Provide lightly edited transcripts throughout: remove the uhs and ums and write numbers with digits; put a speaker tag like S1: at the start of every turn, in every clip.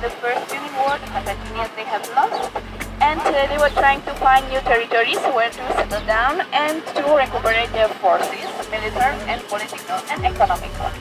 S1: the first civil war the Carthaginians they have lost, and they were trying to find new territories where to settle down and to recuperate their forces, military and political and economical.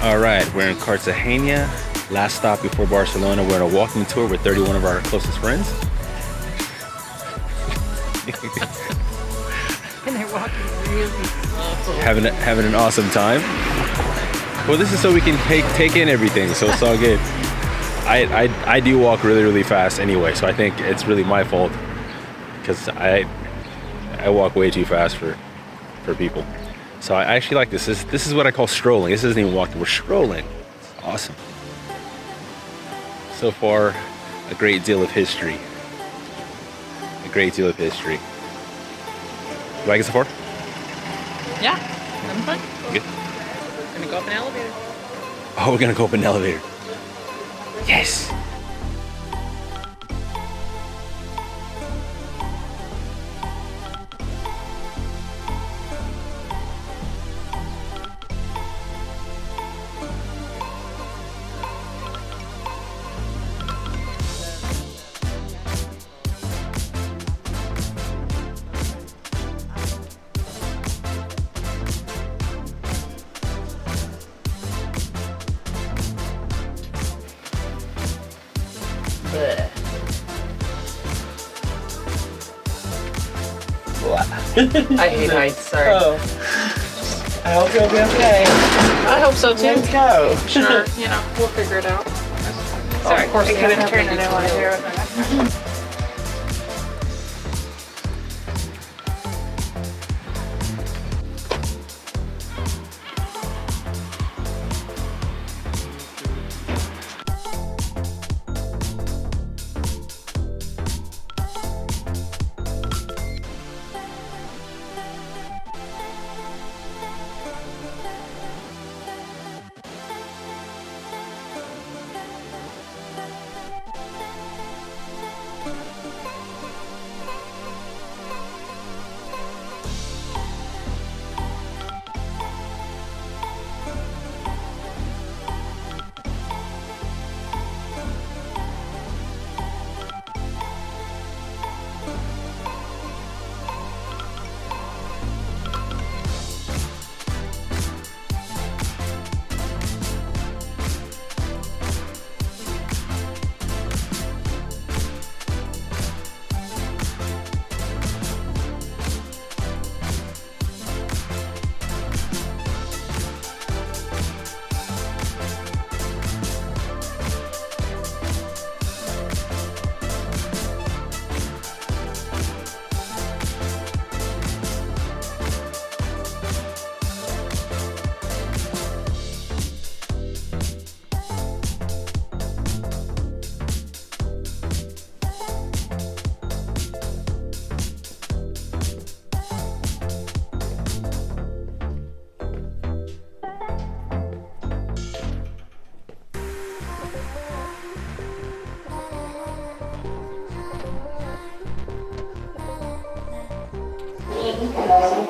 S2: All right, we're in Cartagena. Last stop before Barcelona. We're on a walking tour with 31 of our closest friends.
S3: And they're walking really slow.
S2: Having an awesome time. Well, this is so we can take in everything, so it's all good. I do walk really fast anyway, so I think it's really my fault because I walk way too fast for people. So I actually like this. This is what I call strolling. This isn't even walking, we're strolling. It's awesome. So far, a great deal of history. A great deal of history. You like it so far?
S3: Yeah, having fun.
S2: Good.
S3: Gonna go up an elevator.
S2: Oh, we're gonna go up an elevator. Yes!
S3: I hate heights, sorry.
S4: Oh. I hope you'll be okay.
S3: I hope so too.
S4: Let's go.
S3: Sure, you know, we'll figure it out. Sorry, of course
S1: I
S3: we
S1: couldn't
S3: have
S1: turn
S3: to
S1: it. I want to hear it.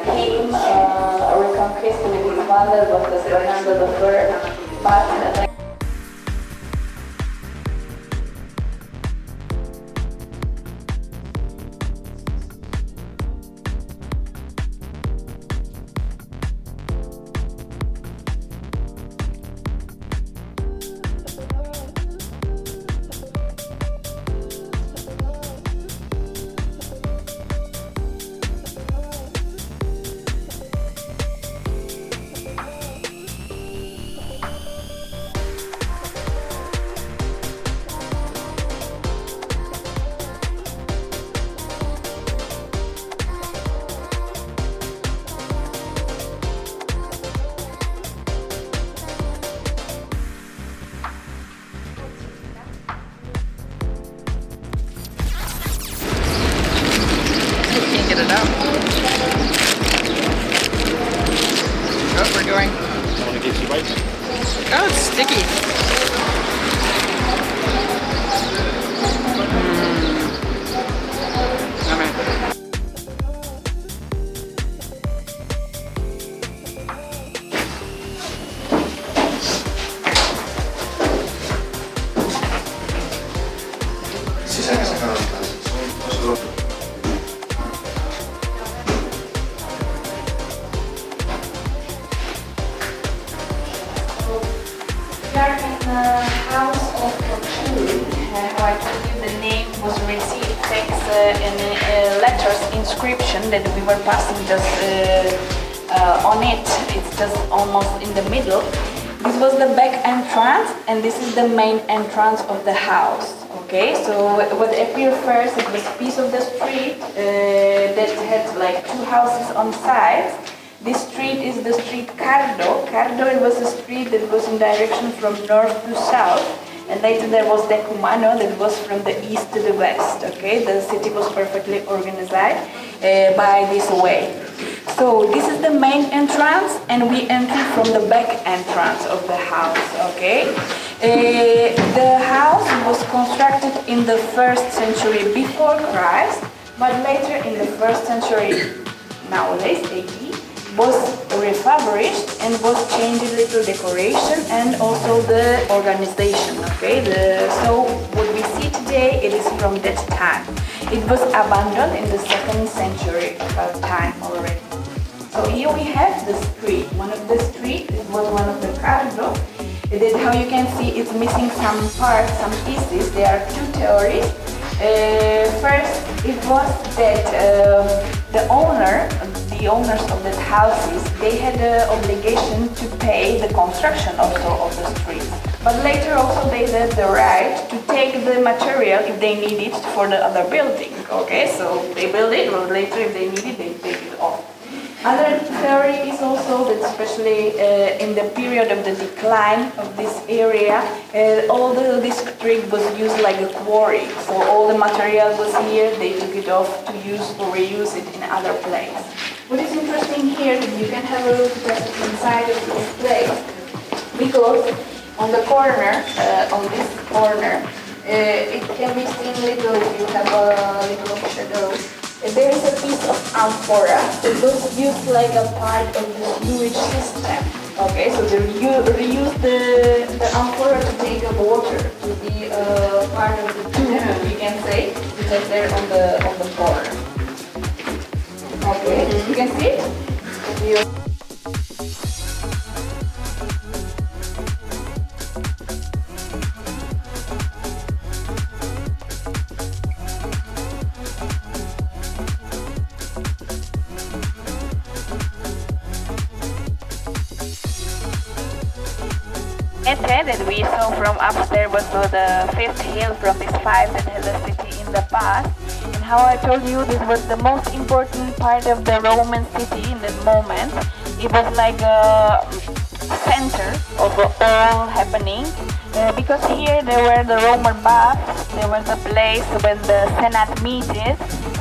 S1: Came a reconquista with his father, was Fernando I, but
S3: Oh, it's sticky. Alright.
S1: We are in the house of Portugal. How I told you, the name was received thanks in letters inscription that we were passing just on it. It's just almost in the middle. This was the back entrance, and this is the main entrance of the house. Okay, so what appeared first, it was a piece of the street that had like two houses on sides. This street is the street Cardo. Cardo, it was a street that was in direction from north to south. And later there was Decumano that was from the east to the west. Okay, the city was perfectly organized by this way. So this is the main entrance, and we enter from the back entrance of the house. Okay, the house was constructed in the 1st century before Christ, but later in the 1st century, nowadays AD, was refurbished and was changed a little decoration and also the organization. Okay, so what we see today, it is from that time. It was abandoned in the 2nd century time already. So here we have the street. One of the street, it was one of the Cardo. That how you can see it's missing some parts, some pieces. There are two theories. First, it was that the owners of the houses, they had the obligation to pay the construction also of the streets. But later also they had the right to take the material if they need it for the other building. Okay, so they build it, but later if they need it, they take it off. Other theory is also that especially in the period of the decline of this area, all the district was used like a quarry. So all the material was here, they took it off to use or reuse it in other place. What is interesting here that you can have a look just inside of this place, because on the corner, on this corner, it can be seen little if you have a little shadow. There is a piece of amphora that was used like a part of the sewage system. Okay, so they reuse the amphora to take the water to be part of the tube, we can say, which is there on the corner. Okay, you can see it? That we saw from upstairs was the 5th hill from these 5 that had the city in the past. And how I told you, this was the most important part of the Roman city in that moment. It was like a center of all happening. Because here there were the Roman baths, there was a place when the Senate meeted.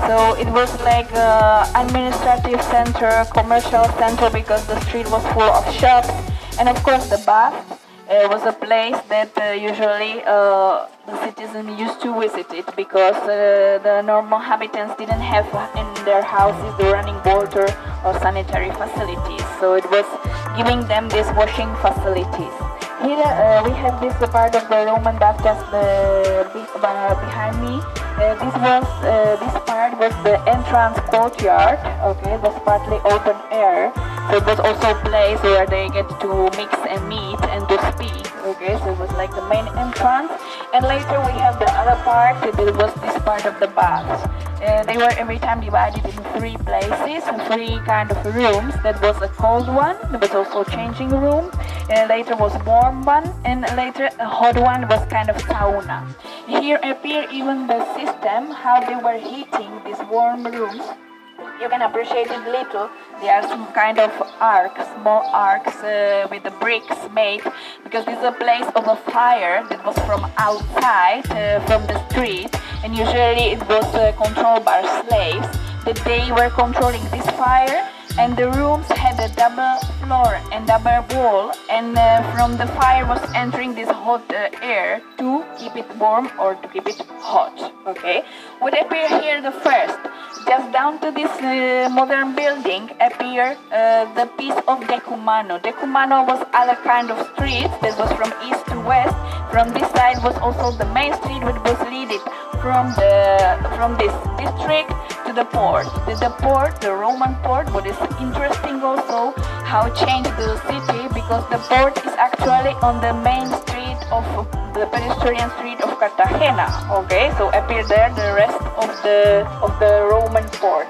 S1: So it was like an administrative center, commercial center, because the street was full of shops. And of course the bath. It was a place that usually the citizens used to visit it, because the normal inhabitants didn't have in their houses the running water or sanitary facilities. So it was giving them these washing facilities. Here we have this part of the Roman bath just behind me. This part was the entrance courtyard. Okay, that's partly open air. So it was also a place where they get to mix and meet and to speak. Okay, so it was like the main entrance. And later we have the other part, that was this part of the baths. They were every time divided in 3 places, 3 kind of rooms. That was a cold one, there was also a changing room. Later was a warm one, and later a hot one was kind of sauna. Here appear even the system, how they were heating these warm rooms. You can appreciate it little. There are some kind of arcs, small arcs with the bricks made, because this is a place of a fire that was from outside, from the street, and usually it was controlled by slaves. That they were controlling this fire, and the rooms had a double floor and double wall, and from the fire was entering this hot air to keep it warm or to keep it hot. Okay, what appear here the first, just down to this modern building appear the piece of Decumano. Decumano was other kind of streets that was from east to west. From this side was also the main street which was leading from this district to the port. The port, the Roman port, what is interesting also how it changed the city, because the port is actually on the main street of the pedestrian street of Cartagena. Okay, so appear there the rest of the Roman port.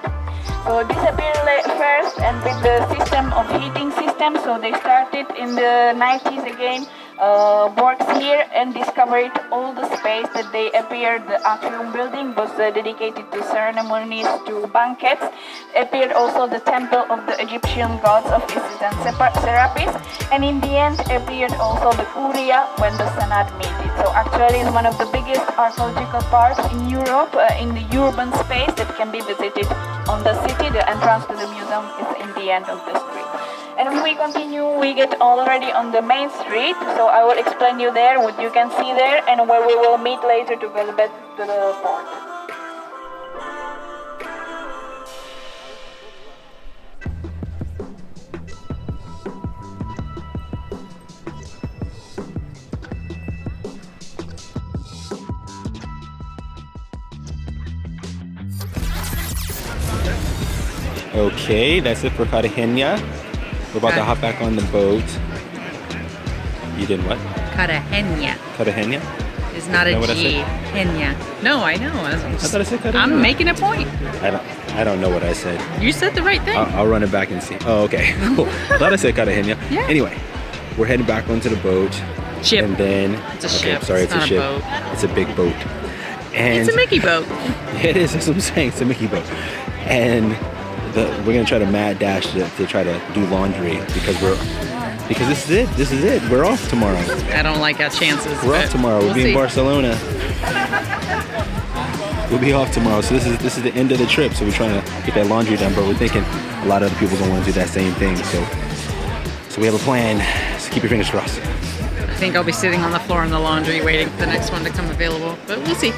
S1: So this appeared first, and with the system of heating system, so they started in the 90s again, works here and discovered all the space that they appeared. The atrium building was dedicated to ceremonies, to banquets. Appeared also the temple of the Egyptian gods of Isis and Serapis, and in the end appeared also the Curia when the Senate meeted. So actually it's one of the biggest archaeological parts in Europe, in the urban space that can be visited on the city. The entrance to the museum is in the end of the street. And when we continue, we get already on the main street, so I will explain you there what you can see there and where we will meet later to get back to the port.
S2: Okay, that's it for Cartagena. We're about to hop back on the boat. You did what?
S3: Cartagena.
S2: Cartagena?
S3: It's not a G. Henya. No, I know.
S2: I thought I said Cartagena.
S3: I'm making a point.
S2: I don't know what I said.
S3: You said the right thing.
S2: I'll run it back and see. Oh, okay. Cool. I thought I said Cartagena.
S3: Yeah.
S2: Anyway, we're heading back onto the boat.
S3: Ship.
S2: And then
S3: It's a ship.
S2: Sorry,
S3: It's
S2: it's a
S3: not a
S2: ship.
S3: boat.
S2: It's a big boat. And
S3: It's a Mickey boat.
S2: It is. That's what I'm saying. It's a Mickey boat. And we're gonna try to mad dash to try to do laundry because this is it. This is it. We're off tomorrow.
S3: I don't like our chances.
S2: We're off tomorrow. We'll be
S3: see.
S2: in Barcelona. We'll be off tomorrow. So this is the end of the trip. So we're trying to get that laundry done, but we're thinking a lot of other people don't want to do that same thing. So we have a plan. So keep your fingers crossed.
S3: I think I'll be sitting on the floor in the laundry waiting for the next one to come available, but we'll see.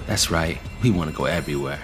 S2: That's right. We want to go everywhere.